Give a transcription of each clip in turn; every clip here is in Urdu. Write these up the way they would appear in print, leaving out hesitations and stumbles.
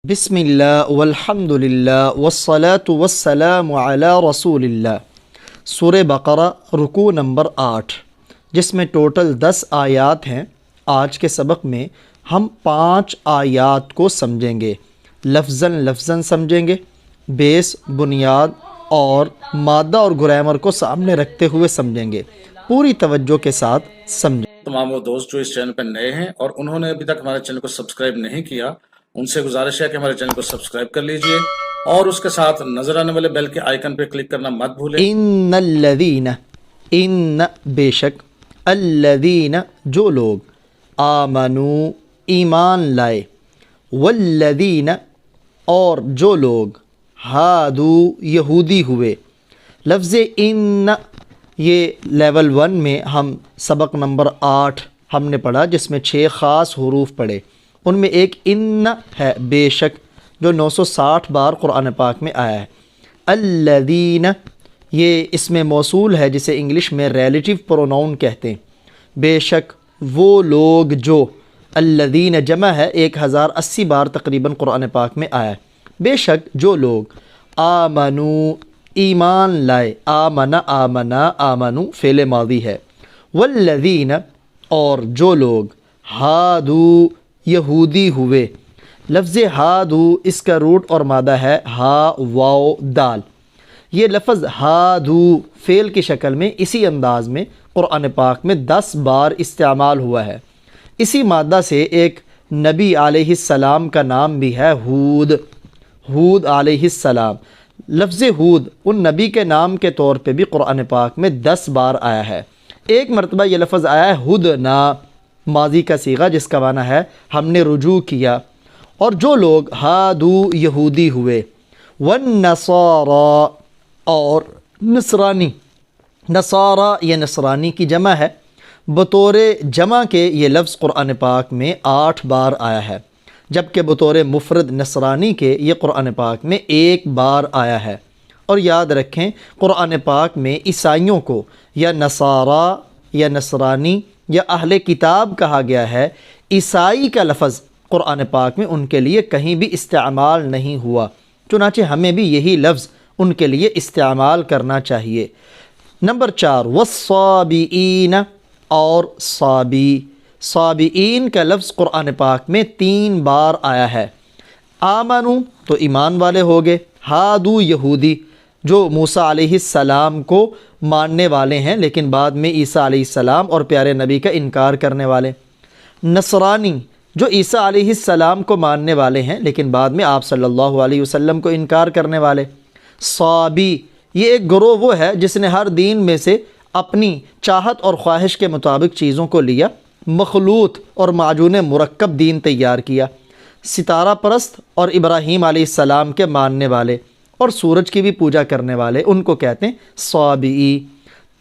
بسم اللہ والحمد للہ والصلاة والسلام علی رسول اللہ۔ سورہ بقرہ رکوع نمبر 8، جس میں ٹوٹل 10 آیات ہیں۔ آج کے سبق میں ہم 5 آیات کو سمجھیں گے، لفظاً سمجھیں گے، بیس، بنیاد اور مادہ اور گرامر کو سامنے رکھتے ہوئے سمجھیں گے۔ پوری توجہ کے ساتھ سمجھیں۔ تمام وہ دوست جو اس چینل پر نئے ہیں اور انہوں نے ابھی تک ہمارے چینل کو سبسکرائب نہیں کیا، ان سے گزارش ہے کہ ہمارے چینل کو سبسکرائب کر لیجئے اور اس کے ساتھ نظر آنے والے بیل کے آئیکن پہ کلک کرنا مت بھولیں۔ ان الذین، ان بے شک، الذین جو لوگ، آمنو ایمان لائے، والذین اور جو لوگ، ہادو یہودی ہوئے۔ لفظ ان یہ لیول 1 میں ہم سبق نمبر 8 ہم نے پڑھا، جس میں 6 خاص حروف پڑھے، ان میں ایک ان ہے بے شک، جو 960 بار قرآن پاک میں آیا ہے۔ الذین یہ اسم موصول ہے، جسے انگلش میں ریلیٹیو پروناؤن کہتے ہیں۔ بے شک وہ لوگ جو، الذین جمع ہے، 1080 بار تقریباً قرآن پاک میں آیا ہے۔ بے شک جو لوگ، آمنو ایمان لائے، آمنا آمنو فعل ماضی ہے، والذین اور جو لوگ، ہادو یہودی ہوئے۔ لفظ ہادو اس کا روٹ اور مادہ ہے ہا واو دال۔ یہ لفظ ہادو فعل کی شکل میں اسی انداز میں قرآن پاک میں 10 بار استعمال ہوا ہے۔ اسی مادہ سے ایک نبی علیہ السلام کا نام بھی ہے ہود علیہ السلام۔ لفظ ہود ان نبی کے نام کے طور پہ بھی قرآن پاک میں 10 بار آیا ہے۔ ایک مرتبہ یہ لفظ آیا ہے ہدنا، ماضی کا صیغہ، جس کا معنی ہے ہم نے رجوع کیا۔ اور جو لوگ ہادو یہودی ہوئے، والنصارى اور نصرانی، نصارہ یہ نصرانی کی جمع ہے، بطور جمع کے یہ لفظ قرآن پاک میں 8 بار آیا ہے، جبکہ بطور مفرد نصرانی کے یہ قرآن پاک میں 1 بار آیا ہے۔ اور یاد رکھیں، قرآن پاک میں عیسائیوں کو یا نصارہ یا نصرانی یا اہل کتاب کہا گیا ہے۔ عیسائی کا لفظ قرآن پاک میں ان کے لیے کہیں بھی استعمال نہیں ہوا، چنانچہ ہمیں بھی یہی لفظ ان کے لیے استعمال کرنا چاہیے۔ نمبر 4، والصابئین اور صابی۔ صابئین کا لفظ قرآن پاک میں 3 بار آیا ہے۔ آمنو تو ایمان والے ہو گئے، ہادو یہودی جو موسیٰ علیہ السلام کو ماننے والے ہیں لیکن بعد میں عیسیٰ علیہ السلام اور پیارے نبی کا انکار کرنے والے۔ نصرانی جو عیسیٰ علیہ السلام کو ماننے والے ہیں لیکن بعد میں آپ صلی اللہ علیہ وسلم کو انکار کرنے والے۔ صابی یہ ایک گروہ وہ ہے جس نے ہر دین میں سے اپنی چاہت اور خواہش کے مطابق چیزوں کو لیا، مخلوط اور معجون مرکب دین تیار کیا۔ ستارہ پرست اور ابراہیم علیہ السلام کے ماننے والے اور سورج کی بھی پوجا کرنے والے، ان کو کہتے ہیں صابئی۔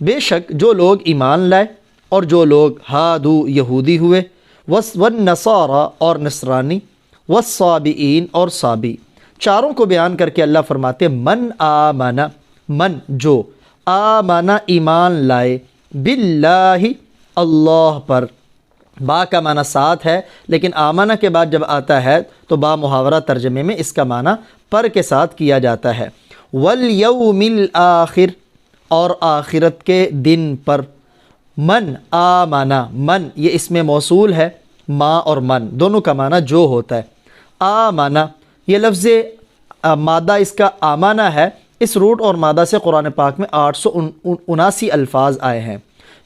بے شک جو لوگ ایمان لائے اور جو لوگ ہادو یہودی ہوئے، والنصارى اور نصرانی، والصابئین اور صابی، چاروں کو بیان کر کے اللہ فرماتے من آمنا، من جو، آمنا ایمان لائے، باللہ اللہ پر۔ با کا معنی ساتھ ہے، لیکن آمنہ کے بعد جب آتا ہے تو با محاورہ ترجمے میں اس کا معنی پر کے ساتھ کیا جاتا ہے۔ والیوم الآخر اور آخرت کے دن پر۔ من آمنا، من یہ اسم موصول ہے، ما اور من دونوں کا معنی جو ہوتا ہے۔ آمنا یہ لفظ مادہ اس کا آمنا ہے، اس روٹ اور مادہ سے قرآن پاک میں 879 الفاظ آئے ہیں۔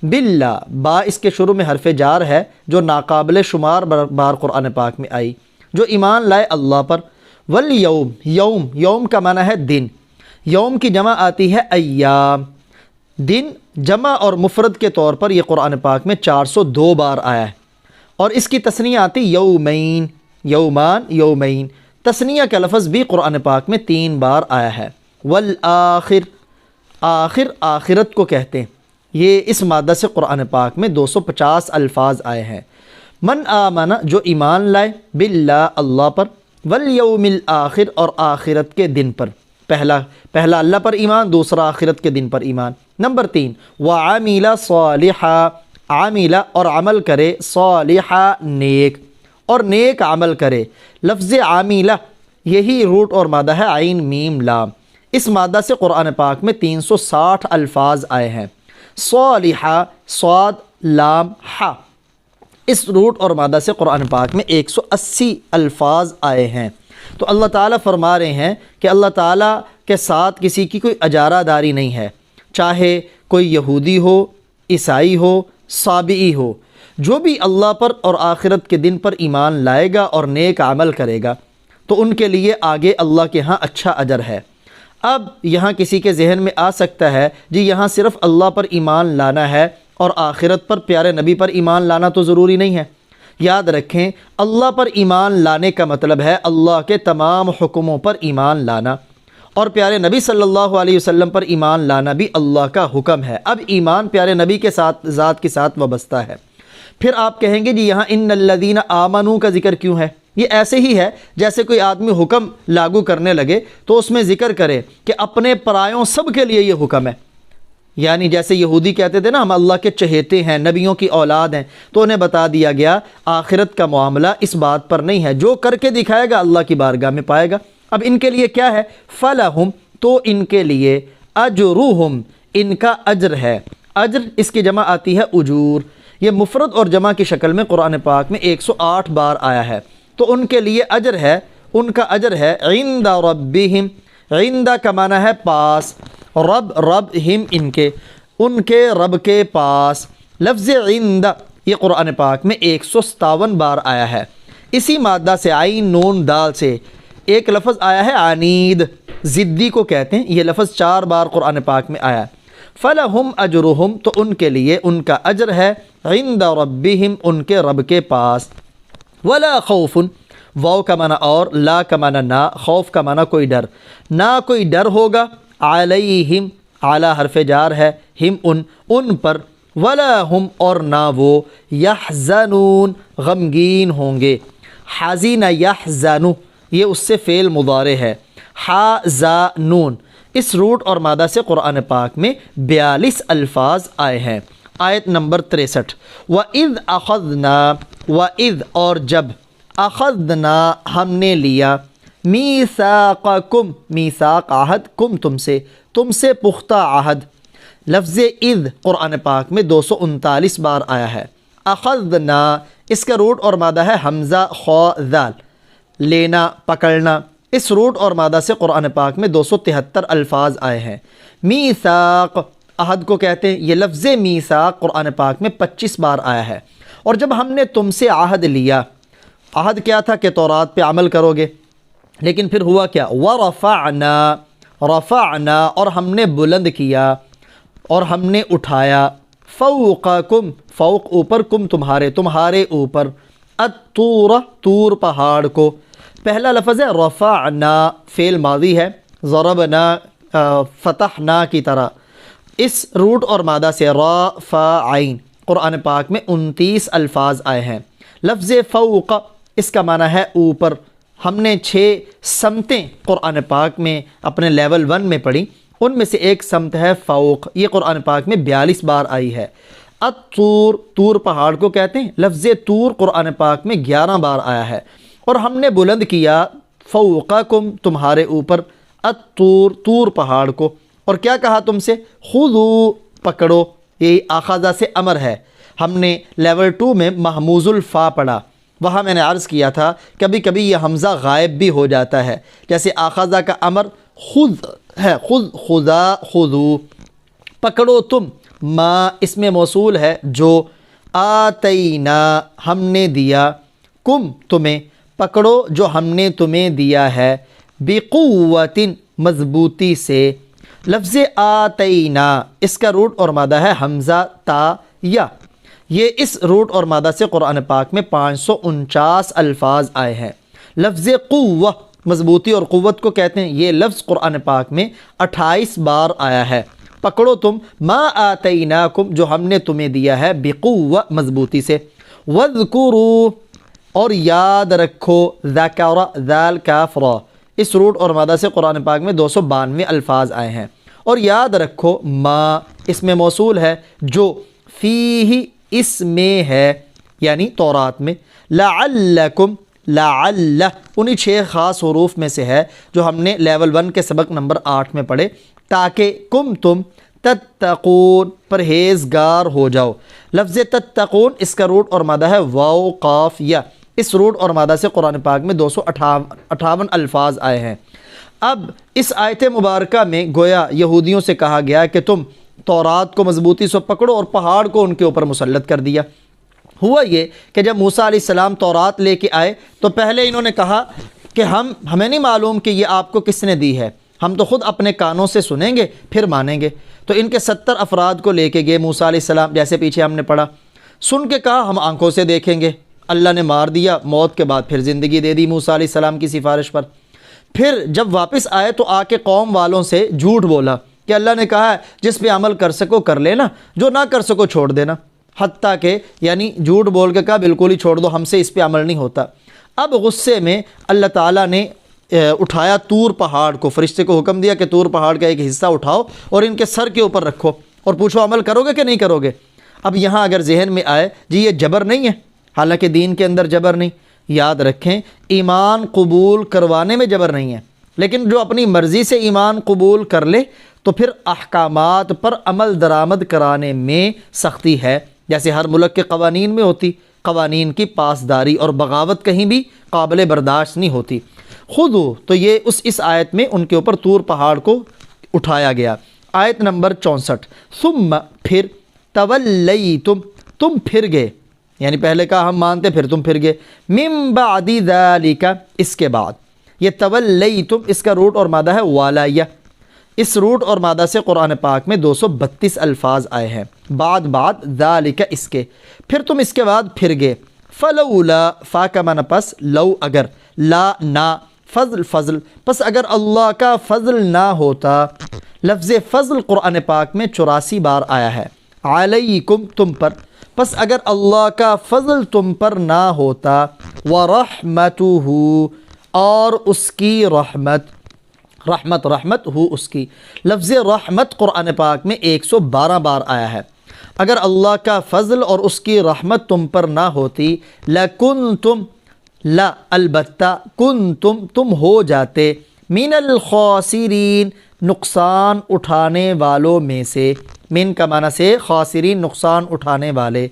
باللہ با اس کے شروع میں حرف جار ہے جو ناقابل شمار بار قرآن پاک میں آئی، جو ایمان لائے اللہ پر۔ والیوم، یوم کا معنی ہے دن، یوم کی جمع آتی ہے ایام، دن جمع اور مفرد کے طور پر یہ قرآن پاک میں 402 بار آیا ہے۔ اور اس کی تثنیہ آتی یومین، یومان، یومین۔ تثنیہ کا لفظ بھی قرآن پاک میں 3 بار آیا ہے۔ والآخر، آخر آخرت کو کہتے ہیں، یہ اس مادہ سے قرآن پاک میں 250 الفاظ آئے ہیں۔ من آمنا جو ایمان لائے، باللہ اللہ پر، والیوم الآخر اور آخرت کے دن پر۔ پہلا اللہ پر ایمان، دوسرا آخرت کے دن پر ایمان۔ نمبر 3، وعمل صالحا، عاملہ اور عمل کرے، صالحا نیک، اور نیک عمل کرے۔ لفظ عاملہ یہی روٹ اور مادہ ہے عین میم لام۔ اس مادہ سے قرآن پاک میں 360 الفاظ آئے ہیں۔ صالحہ صاد لام حا، اس روٹ اور مادہ سے قرآن پاک میں 180 الفاظ آئے ہیں۔ تو اللہ تعالیٰ فرما رہے ہیں کہ اللہ تعالیٰ کے ساتھ کسی کی کوئی اجارہ داری نہیں ہے، چاہے کوئی یہودی ہو، عیسائی ہو، صابئی ہو، جو بھی اللہ پر اور آخرت کے دن پر ایمان لائے گا اور نیک عمل کرے گا تو ان کے لیے آگے اللہ کے ہاں اچھا اجر ہے۔ اب یہاں کسی کے ذہن میں آ سکتا ہے جی یہاں صرف اللہ پر ایمان لانا ہے اور آخرت پر پیارے نبی پر ایمان لانا تو ضروری نہیں ہے۔ یاد رکھیں، اللہ پر ایمان لانے کا مطلب ہے اللہ کے تمام حکموں پر ایمان لانا، اور پیارے نبی صلی اللہ علیہ وسلم پر ایمان لانا بھی اللہ کا حکم ہے۔ اب ایمان پیارے نبی کے ساتھ ذات کے ساتھ وابستہ ہے۔ پھر آپ کہیں گے جی یہاں ان الذین آمنوا کا ذکر کیوں ہے؟ یہ ایسے ہی ہے جیسے کوئی آدمی حکم لاگو کرنے لگے تو اس میں ذکر کرے کہ اپنے پرایوں سب کے لیے یہ حکم ہے۔ یعنی جیسے یہودی کہتے تھے نا ہم اللہ کے چہیتے ہیں، نبیوں کی اولاد ہیں، تو انہیں بتا دیا گیا آخرت کا معاملہ اس بات پر نہیں ہے، جو کر کے دکھائے گا اللہ کی بارگاہ میں پائے گا۔ اب ان کے لیے کیا ہے؟ فَلَهُمْ، تو ان کے لیے اجرہم، ان کا اجر ہے۔ اجر اس کی جمع آتی ہے اجور، یہ مفرد اور جمع کی شکل میں قرآن پاک میں 108 بار آیا ہے۔ تو ان کے لیے اجر ہے، ان کا اجر ہے عند ربہم، عند کا معنی ہے پاس، رب رب ہم ان کے رب کے پاس۔ لفظ عند یہ قرآن پاک میں 157 بار آیا ہے۔ اسی مادہ سے عین نون دال سے ایک لفظ آیا ہے عنید، ضدی کو کہتے ہیں، یہ لفظ 4 بار قرآن پاک میں آیا ہے۔ فَلَهُمْ أَجْرُهُمْ، تو ان کے لیے ان کا اجر ہے عند ربہم، ان کے رب کے پاس۔ وَلَا خَوْفٌ، واو کا معنی اور، لا کا معنی نہ، خوف کا معنی کوئی ڈر، نہ کوئی ڈر ہوگا، علیہم، اعلی حرف جار ہے، ہم ان پر، ولا ہم اور نہ وہ، یحزنون غمگین ہوں گے۔ حزین یحزن یہ اس سے فعل مضارع ہے۔ حازنون، اس روٹ اور مادہ سے قرآن پاک میں 42 الفاظ آئے ہیں۔ آیت نمبر 63، وَإِذْ أَخَذْنَا، وَإِذْ اور جب، اخذنا ہم نے لیا، میثاقکم، میثاق عہد، کم تم سے پختہ عہد۔ لفظ اذ قرآن پاک میں 239 بار آیا ہے۔ اخذنا اس کا روٹ اور مادہ ہے حمزہ خا ذال، لینا پکڑنا۔ اس روٹ اور مادہ سے قرآن پاک میں 273 الفاظ آئے ہیں۔ میثاق عہد کو کہتے ہیں، یہ لفظ میثاق قرآن پاک میں 25 بار آیا ہے۔ اور جب ہم نے تم سے عہد لیا، عہد کیا تھا کہ تورات پہ عمل کرو گے، لیکن پھر ہوا کیا؟ وَرَفَعْنَا، رفعنا اور ہم نے بلند کیا اور ہم نے اٹھایا، فوقکم، فوق اوپر، کم تمہارے اوپر، الطور طور پہاڑ کو۔ پہلا لفظ ہے رفعنا، فعل ماضی ہے، ضربنا فتحنا کی طرح۔ اس روٹ اور مادہ سے را فا عین قرآن پاک میں 29 الفاظ آئے ہیں۔ لفظ فوق اس کا معنی ہے اوپر۔ ہم نے 6 سمتیں قرآن پاک میں اپنے لیول 1 میں پڑھی، ان میں سے ایک سمت ہے فوق، یہ قرآن پاک میں 42 بار آئی ہے۔ الطور، طور پہاڑ کو کہتے ہیں، لفظ طور قرآن پاک میں 11 بار آیا ہے۔ اور ہم نے بلند کیا فوقکم، تمہارے اوپر، الطور، طور پہاڑ کو۔ اور کیا کہا تم سے؟ خذو، پکڑو، یہ آخذہ سے امر ہے۔ ہم نے لیول 2 میں محموز الفا پڑھا، وہاں میں نے عرض کیا تھا کبھی کبھی یہ حمزہ غائب بھی ہو جاتا ہے، جیسے آخذہ کا امر خذ ہے، خذ، خذا، خذو، پکڑو تم، ما اس میں موصول ہے جو، آتینا ہم نے دیا، کم تمہیں، پکڑو جو ہم نے تمہیں دیا ہے، بقوت مضبوطی سے۔ لفظ آتینا اس کا روٹ اور مادہ ہے حمزہ تا یا، یہ اس روٹ اور مادہ سے قرآن پاک میں 549 الفاظ آئے ہیں۔ لفظ قوہ مضبوطی اور قوت کو کہتے ہیں، یہ لفظ قرآن پاک میں 28 بار آیا ہے۔ پکڑو تم ما آتیناکم جو ہم نے تمہیں دیا ہے، بقوہ مضبوطی سے۔ وَاذْكُرُوا اور یاد رکھو، ذکر ذال کاف را، اس روٹ اور مادہ سے قرآن پاک میں 292 الفاظ آئے ہیں۔ اور یاد رکھو ما اس میں موصول ہے جو، فیہ اس میں ہے، یعنی تورات میں، لعلکم لعل انہی 6 خاص حروف میں سے ہے جو ہم نے لیول 1 کے سبق نمبر 8 میں پڑھے، تاکہ تم تتقون پرہیزگار ہو جاؤ۔ لفظ تتقون اس کا روٹ اور مادہ ہے واو قاف یا، اس روٹ اور مادہ سے قرآن پاک میں 258 الفاظ آئے ہیں۔ اب اس آیت مبارکہ میں گویا یہودیوں سے کہا گیا کہ تم تورات کو مضبوطی سے پکڑو، اور پہاڑ کو ان کے اوپر مسلط کر دیا۔ ہوا یہ کہ جب موسیٰ علیہ السلام تورات لے کے آئے تو پہلے انہوں نے کہا کہ ہمیں نہیں معلوم کہ یہ آپ کو کس نے دی ہے، ہم تو خود اپنے کانوں سے سنیں گے پھر مانیں گے۔ تو ان کے 70 افراد کو لے کے گئے موسیٰ علیہ السلام، جیسے پیچھے ہم نے پڑھا، سن کے کہا ہم آنکھوں سے دیکھیں گے۔ اللہ نے مار دیا، موت کے بعد پھر زندگی دے دی موسیٰ علیہ السلام کی سفارش پر۔ پھر جب واپس آئے تو آ کے قوم والوں سے جھوٹ بولا کہ اللہ نے کہا ہے جس پہ عمل کر سکو کر لینا، جو نہ کر سکو چھوڑ دینا، حتیٰ کہ یعنی جھوٹ بول کے کہا بالکل ہی چھوڑ دو، ہم سے اس پہ عمل نہیں ہوتا۔ اب غصے میں اللہ تعالیٰ نے اٹھایا طور پہاڑ کو، فرشتے کو حکم دیا کہ طور پہاڑ کا ایک حصہ اٹھاؤ اور ان کے سر کے اوپر رکھو اور پوچھو عمل کرو گے کہ نہیں کرو گے۔ اب یہاں اگر ذہن میں آئے جی یہ جبر نہیں ہے، حالانکہ دین کے اندر جبر نہیں، یاد رکھیں ایمان قبول کروانے میں جبر نہیں ہے، لیکن جو اپنی مرضی سے ایمان قبول کر لے تو پھر احکامات پر عمل درآمد کرانے میں سختی ہے، جیسے ہر ملک کے قوانین میں ہوتی۔ قوانین کی پاسداری اور بغاوت کہیں بھی قابل برداشت نہیں ہوتی۔ خودو تو یہ اس آیت میں ان کے اوپر طور پہاڑ کو اٹھایا گیا۔ آیت نمبر 64، ثم پھر تولیتم تم پھر گئے، یعنی پہلے کہا ہم مانتے پھر تم پھر گئے، من بعد ذالک اس کے بعد۔ یہ تولیتم اس کا روٹ اور مادہ ہے والیہ، اس روٹ اور مادہ سے قرآن پاک میں 232 الفاظ آئے ہیں۔ بعد ذالک اس کے، پھر تم اس کے بعد پھر گئے۔ فلولا فا کا معنی پس، لو اگر، لا نہ، فضل پس اگر اللہ کا فضل نہ ہوتا۔ لفظ فضل قرآن پاک میں 84 بار آیا ہے، علیکم تم پر، پس اگر اللہ کا فضل تم پر نہ ہوتا، ورحمتہ اور اس کی رحمت ہو اس کی۔ لفظ رحمت قرآن پاک میں 112 بار آیا ہے۔ اگر اللہ کا فضل اور اس کی رحمت تم پر نہ ہوتی، لکنتم لا البتہ کنتم تم ہو جاتے، من الخاسرین نقصان اٹھانے والوں میں سے، من کا معنی سے خاسرین نقصان اٹھانے والے،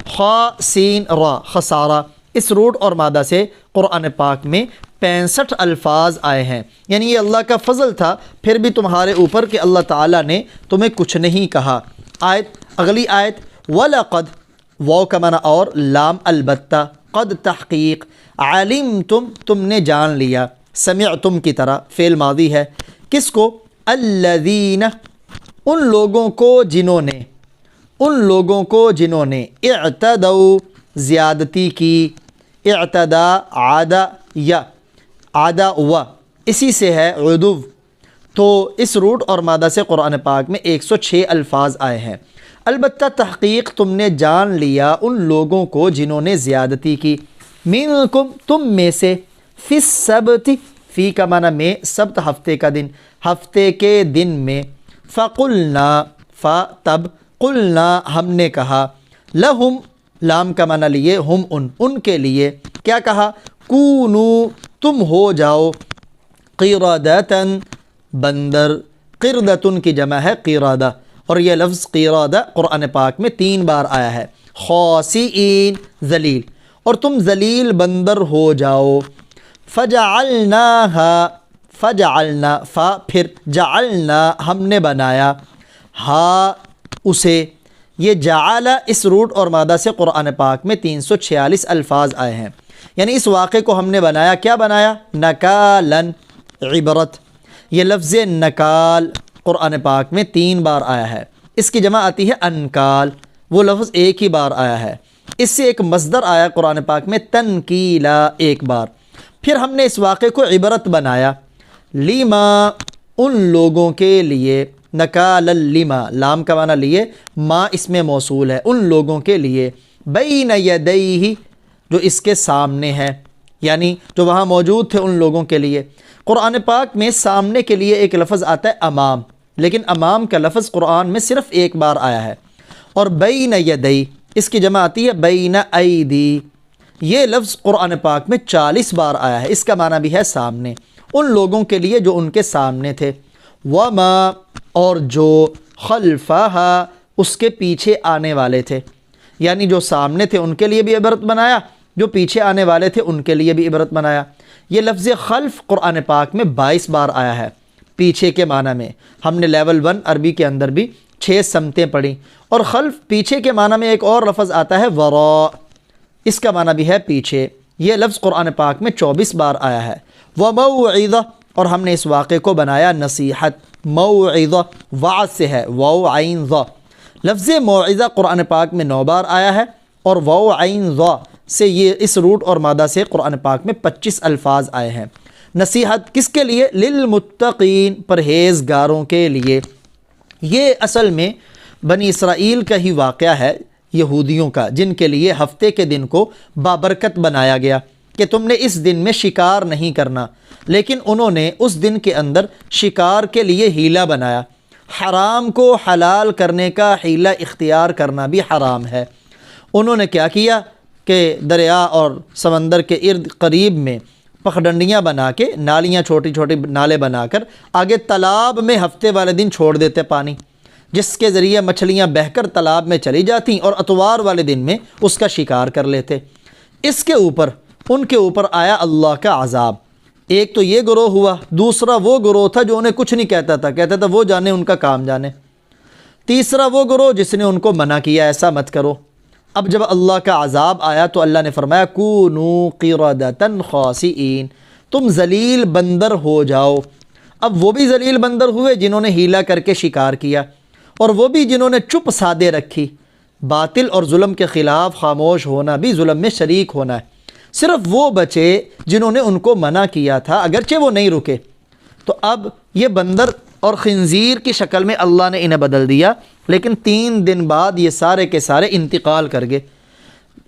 خاسین را خسارہ، اس روٹ اور مادہ سے قرآن پاک میں 65 الفاظ آئے ہیں، یعنی یہ اللہ کا فضل تھا پھر بھی تمہارے اوپر کہ اللہ تعالیٰ نے تمہیں کچھ نہیں کہا۔ اگلی آیت وَلَقَدْ واو کا معنی اور، لام البتہ، قد تحقیق، علمتم تم نے جان لیا، سمعتم کی طرح فعل ماضی ہے، کس کو؟ الذین ان لوگوں کو جنہوں نے اعتدوا زیادتی کی، اعتدا عادہ یا عادہ و اسی سے ہے عدو، تو اس روٹ اور مادہ سے قرآن پاک میں 106 الفاظ آئے ہیں۔ البتہ تحقیق تم نے جان لیا ان لوگوں کو جنہوں نے زیادتی کی، منکم تم میں سے، فی السبت فی کا معنی میں، سبت ہفتے کا دن، ہفتے کے دن میں، فقلنا تب قلنا ہم نے کہا، لہم لام کا معنی لیے، ہم ان کے لیے کیا کہا؟ کونو تم ہو جاؤ، قردۃً بندر، قردۃً کی جمع ہے قردہ، اور یہ لفظ قردہ قرآن پاک میں 3 بار آیا ہے، خاسئین ذلیل، اور تم ذلیل بندر ہو جاؤ۔ فجعلنا فا پھر جعلنا ہم نے بنایا، ہا اسے، یہ جعل اس روٹ اور مادہ سے قرآن پاک میں 346 الفاظ آئے ہیں، یعنی اس واقعے کو ہم نے بنایا، کیا بنایا؟ نکالن عبرت۔ یہ لفظ نکال قرآن پاک میں 3 بار آیا ہے، اس کی جمع آتی ہے انکال، وہ لفظ ایک ہی بار آیا ہے۔ اس سے ایک مصدر آیا قرآن پاک میں تنکیلا، 1 بار۔ پھر ہم نے اس واقعے کو عبرت بنایا، لیما ان لوگوں کے لیے، نکال لما لام کا معنی لیے، ما اس میں موصول ہے، ان لوگوں کے لیے، بین یدیہ جو اس کے سامنے ہے، یعنی جو وہاں موجود تھے ان لوگوں کے لیے۔ قرآن پاک میں سامنے کے لیے ایک لفظ آتا ہے امام، لیکن امام کا لفظ قرآن میں صرف 1 بار آیا ہے، اور بین یدی اس کی جمع آتی ہے بین ایدی، یہ لفظ قرآن پاک میں 40 بار آیا ہے۔ اس کا معنی بھی ہے سامنے، ان لوگوں کے لیے جو ان کے سامنے تھے۔ وما، اور جو خلفہا، اس کے پیچھے آنے والے تھے، یعنی جو سامنے تھے ان کے لیے بھی عبرت بنایا، جو پیچھے آنے والے تھے ان کے لیے بھی عبرت بنایا۔ یہ لفظ خلف قرآن پاک میں 22 بار آیا ہے پیچھے کے معنی میں۔ ہم نے لیول 1 عربی کے اندر بھی 6 سمتیں پڑھی، اور خلف پیچھے کے معنی میں ایک اور لفظ آتا ہے وراء، اس کا معنی بھی ہے پیچھے۔ یہ لفظ قرآن پاک میں 24 بار آیا ہے۔ وموعظہ، اور ہم نے اس واقعے کو بنایا نصیحت۔ موعظہ وعظ سے ہے، واو عین ظا۔ لفظ موعظہ قرآن پاک میں 9 بار آیا ہے، اور واو عین ظا سے یہ اس روٹ اور مادہ سے قرآن پاک میں 25 الفاظ آئے ہیں۔ نصیحت کس کے لیے؟ للمتقین، پرہیزگاروں کے لیے۔ یہ اصل میں بنی اسرائیل کا ہی واقعہ ہے، یہودیوں کا، جن کے لیے ہفتے کے دن کو بابرکت بنایا گیا کہ تم نے اس دن میں شکار نہیں کرنا، لیکن انہوں نے اس دن کے اندر شکار کے لیے حیلہ بنایا۔ حرام کو حلال کرنے کا حیلہ اختیار کرنا بھی حرام ہے۔ انہوں نے کیا کیا کہ دریا اور سمندر کے ارد قریب میں پخڈنڈیاں بنا کے، نالیاں، چھوٹی چھوٹی نالے بنا کر آگے تالاب میں ہفتے والے دن چھوڑ دیتے پانی، جس کے ذریعے مچھلیاں بہہ کر تالاب میں چلی جاتیں اور اتوار والے دن میں اس کا شکار کر لیتے۔ اس کے اوپر ان کے اوپر آیا اللہ کا عذاب۔ ایک تو یہ گروہ ہوا، دوسرا وہ گروہ تھا جو انہیں کچھ نہیں کہتا تھا وہ جانے، ان کا کام جانے۔ تیسرا وہ گروہ جس نے ان کو منع کیا ایسا مت کرو۔ اب جب اللہ کا عذاب آیا تو اللہ نے فرمایا کونوا قردۃ خاسئین، تم ذلیل بندر ہو جاؤ۔ اب وہ بھی ذلیل بندر ہوئے جنہوں نے حیلہ کر کے شکار کیا، اور وہ بھی جنہوں نے چپ سادے رکھی۔ باطل اور ظلم کے خلاف خاموش ہونا بھی ظلم میں شریک ہونا ہے۔ صرف وہ بچے جنہوں نے ان کو منع کیا تھا، اگرچہ وہ نہیں رکے۔ تو اب یہ بندر اور خنزیر کی شکل میں اللہ نے انہیں بدل دیا، لیکن 3 دن بعد یہ سارے کے سارے انتقال کر گئے۔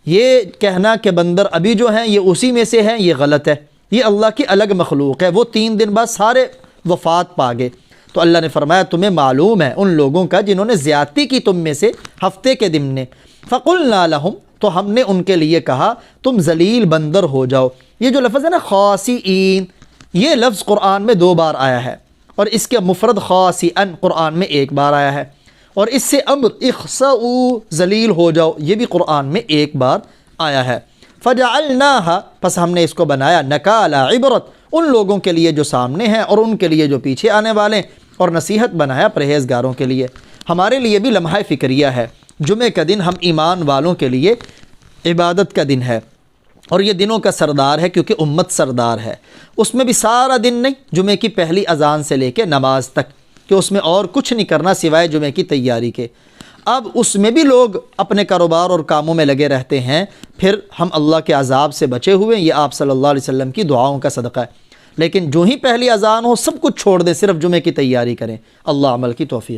یہ کہنا کہ بندر ابھی جو ہیں یہ اسی میں سے ہیں، یہ غلط ہے، یہ اللہ کی الگ مخلوق ہے۔ وہ 3 دن بعد سارے وفات پا گئے۔ تو اللہ نے فرمایا تمہیں معلوم ہے ان لوگوں کا جنہوں نے زیادتی کی تم میں سے ہفتے کے دن نے، فَقُلْنَا لَهُمْ، تو ہم نے ان کے لیے کہا تم ذلیل بندر ہو جاؤ۔ یہ جو لفظ ہے نا خاسئین، یہ لفظ قرآن میں 2 بار آیا ہے، اور اس کے مفرد خاسئن قرآن میں 1 بار آیا ہے، اور اس سے امر اخسؤوا، ذلیل ہو جاؤ، یہ بھی قرآن میں 1 بار آیا ہے۔ فجعلناها، پس ہم نے اس کو بنایا نکالا، عبرت ان لوگوں کے لیے جو سامنے ہیں اور ان کے لیے جو پیچھے آنے والے، اور نصیحت بنایا پرہیزگاروں کے لیے۔ ہمارے لیے بھی لمحہ فکریہ ہے۔ جمعہ کا دن ہم ایمان والوں کے لیے عبادت کا دن ہے، اور یہ دنوں کا سردار ہے کیونکہ امت سردار ہے۔ اس میں بھی سارا دن نہیں، جمعہ کی پہلی اذان سے لے کے نماز تک، کہ اس میں اور کچھ نہیں کرنا سوائے جمعہ کی تیاری کے۔ اب اس میں بھی لوگ اپنے کاروبار اور کاموں میں لگے رہتے ہیں، پھر ہم اللہ کے عذاب سے بچے ہوئے، یہ آپ صلی اللہ علیہ وسلم کی دعاؤں کا صدقہ ہے۔ لیکن جو ہی پہلی اذان ہو سب کچھ چھوڑ دیں، صرف جمعہ کی تیاری کریں۔ اللہ عمل کی توفیق۔